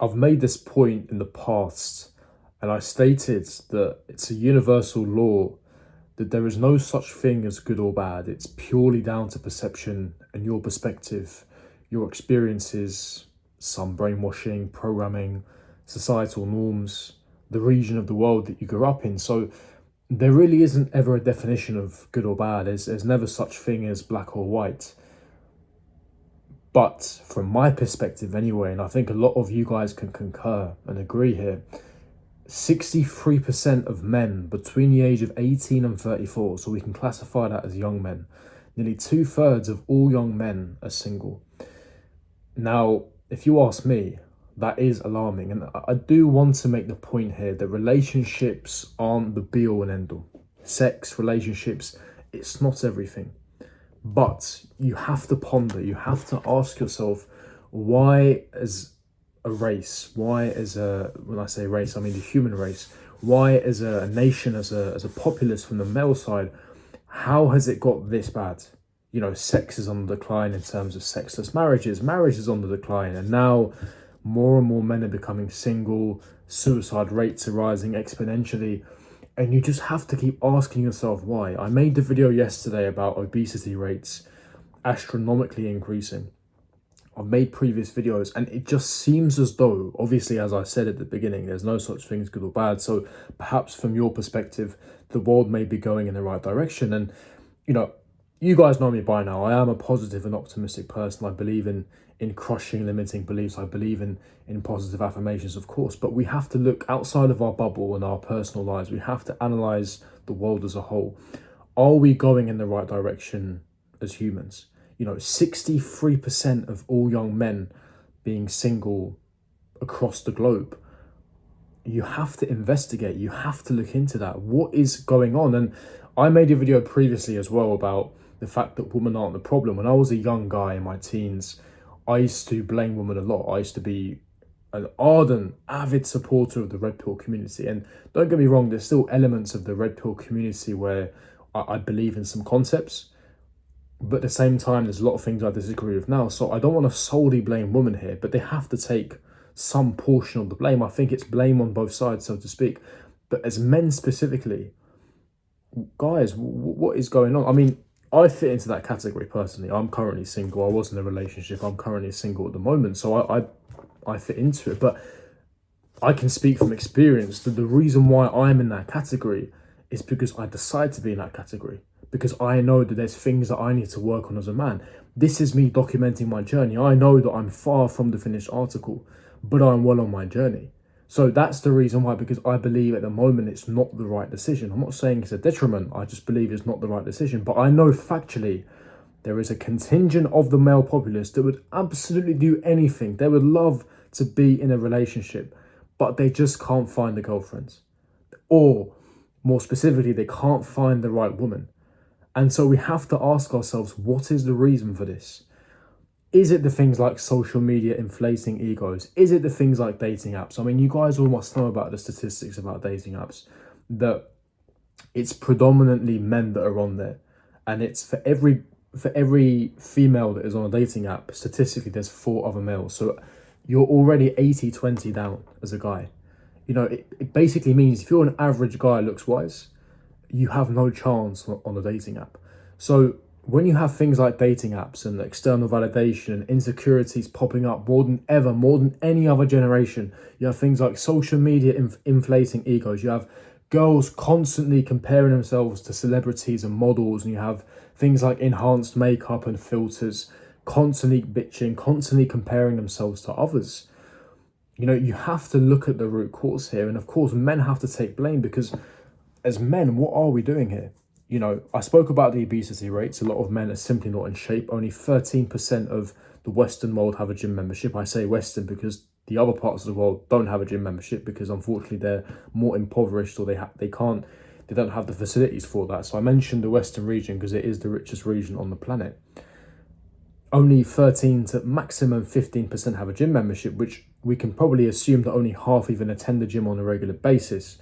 I've made this point in the past, and I stated that it's a universal law that there is no such thing as good or bad. It's purely down to perception and your perspective, your experiences, some brainwashing, programming, societal norms, the region of the world that you grew up in. So there really isn't ever a definition of good or bad. There's never such thing as black or white. But from my perspective anyway, and I think a lot of you guys can concur and agree here, 63% of men between the age of 18 and 34, so we can classify that as young men, nearly 2/3 of all young men are single. Now, if you ask me, that is alarming. And I do want to make the point here that relationships aren't the be all and end all. Sex, relationships, it's not everything. But you have to ponder, you have to ask yourself, why as a race, why as a, when I say race, I mean the human race, why as a nation, as a populace from the male side, how has it got this bad? You know, sex is on the decline in terms of sexless marriages, marriage is on the decline, and now more and more men are becoming single, suicide rates are rising exponentially. And you just have to keep asking yourself why. I made the video yesterday about obesity rates astronomically increasing. I've made previous videos, and it just seems as though, obviously, as I said at the beginning, there's no such thing as good or bad. So perhaps from your perspective, the world may be going in the right direction. And, you know, you guys know me by now. I am a positive and optimistic person. I believe in crushing limiting beliefs. I believe in positive affirmations, of course, but we have to look outside of our bubble and our personal lives. We have to analyze the world as a whole. Are we going in the right direction as humans? You know, 63% of all young men being single across the globe. You have to investigate. You have to look into that. What is going on? And I made a video previously as well about the fact that women aren't the problem. When I was a young guy in my teens, I used to blame women a lot. I used to be an ardent, avid supporter of the red pill community. And don't get me wrong, there's still elements of the red pill community where I believe in some concepts. But at the same time, there's a lot of things I disagree with now. So I don't want to solely blame women here, but they have to take some portion of the blame. I think it's blame on both sides, so to speak. But as men specifically, guys, what is going on? I mean, I fit into that category personally. I'm currently single. I was in a relationship. I'm currently single at the moment. So I fit into it. But I can speak from experience that the reason why I'm in that category is because I decide to be in that category. Because I know that there's things that I need to work on as a man. This is me documenting my journey. I know that I'm far from the finished article, but I'm well on my journey. So that's the reason why, because I believe at the moment it's not the right decision. I'm not saying it's a detriment. I just believe it's not the right decision. But I know factually there is a contingent of the male populace that would absolutely do anything. They would love to be in a relationship, but they just can't find a girlfriend. Or more specifically, they can't find the right woman. And so we have to ask ourselves, what is the reason for this? Is it the things like social media inflating egos? Is it the things like dating apps? I mean, you guys all must know about the statistics about dating apps, that it's predominantly men that are on there. And it's for every female that is on a dating app, statistically, there's 4 other males. So you're already 80-20 down as a guy. You know, it basically means if you're an average guy looks-wise, you have no chance on a dating app. So when you have things like dating apps and external validation and insecurities popping up more than ever, more than any other generation, you have things like social media inflating egos. You have girls constantly comparing themselves to celebrities and models, and you have things like enhanced makeup and filters, constantly bitching, constantly comparing themselves to others. You know, you have to look at the root cause here. And of course, men have to take blame, because as men, what are we doing here? You know, I spoke about the obesity rates. A lot of men are simply not in shape. Only 13% of the Western world have a gym membership. I say Western because the other parts of the world don't have a gym membership, because unfortunately they're more impoverished, or they don't have the facilities for that. So I mentioned the Western region because it is the richest region on the planet. Only 13 to maximum 15% have a gym membership, which we can probably assume that only half even attend the gym on a regular basis.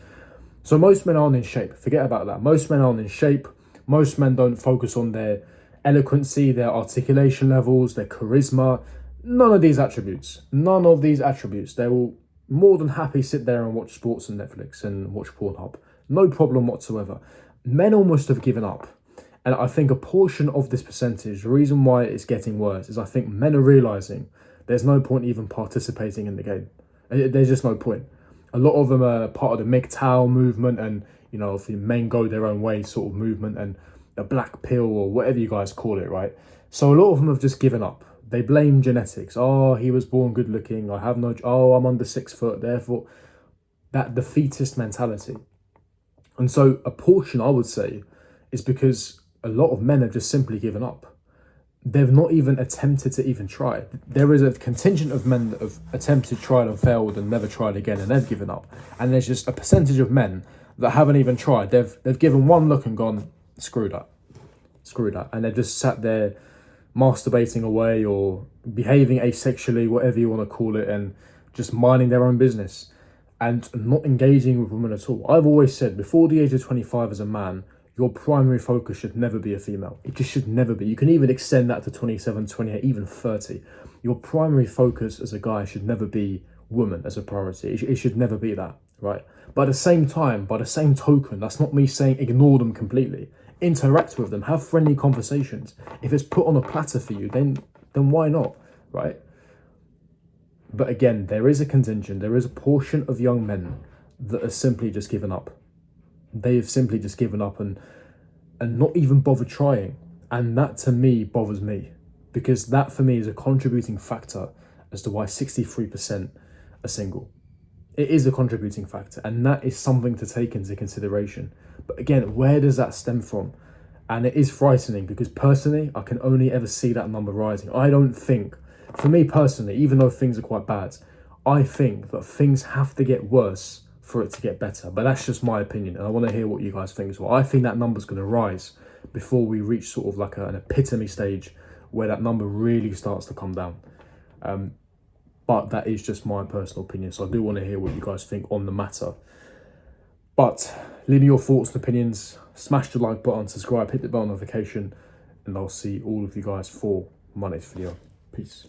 So most men aren't in shape. Forget about that. Most men aren't in shape. Most men don't focus on their eloquency, their articulation levels, their charisma. None of these attributes. None of these attributes. They will more than happy sit there and watch sports on Netflix and watch Pornhub. No problem whatsoever. Men almost have given up. And I think a portion of this percentage, the reason why it's getting worse, is I think men are realising there's no point even participating in the game. There's just no point. A lot of them are part of the MGTOW movement and, if the men go their own way sort of movement and the black pill or whatever you guys call it, right? So a lot of them have just given up. They blame genetics. Oh, he was born good looking. I'm under 6 foot. Therefore, that defeatist mentality. And so a portion, I would say, is because a lot of men have just simply given up. They've not even attempted to even try. There is a contingent of men that have attempted, tried and failed and never tried again and they've given up. And there's just a percentage of men that haven't even tried. They've given one look and gone, screw that. And they've just sat there masturbating away or behaving asexually, whatever you want to call it, and just minding their own business and not engaging with women at all. I've always said, before the age of 25 as a man, your primary focus should never be a female. It just should never be. You can even extend that to 27, 28, even 30. Your primary focus as a guy should never be woman as a priority. It should never be that, right? But at the same time, by the same token, that's not me saying ignore them completely. Interact with them, have friendly conversations. If it's put on a platter for you, then why not, right? But again, there is a contingent, there is a portion of young men that are simply just given up. They have simply just given up and not even bothered trying. And that to me bothers me, because that for me is a contributing factor as to why 63% are single. It is a contributing factor, and that is something to take into consideration. But again, where does that stem from? And it is frightening, because personally, I can only ever see that number rising. I don't think, for me personally, even though things are quite bad, I think that things have to get worse for it to get better. But that's just my opinion, and I want to hear what you guys think as well. I think that number's going to rise before we reach sort of like an epitome stage where that number really starts to come down. But that is just my personal opinion, so I do want to hear what you guys think on the matter. But leave me your thoughts and opinions, smash the like button, subscribe, hit the bell notification, and I'll see all of you guys for my next video. Peace.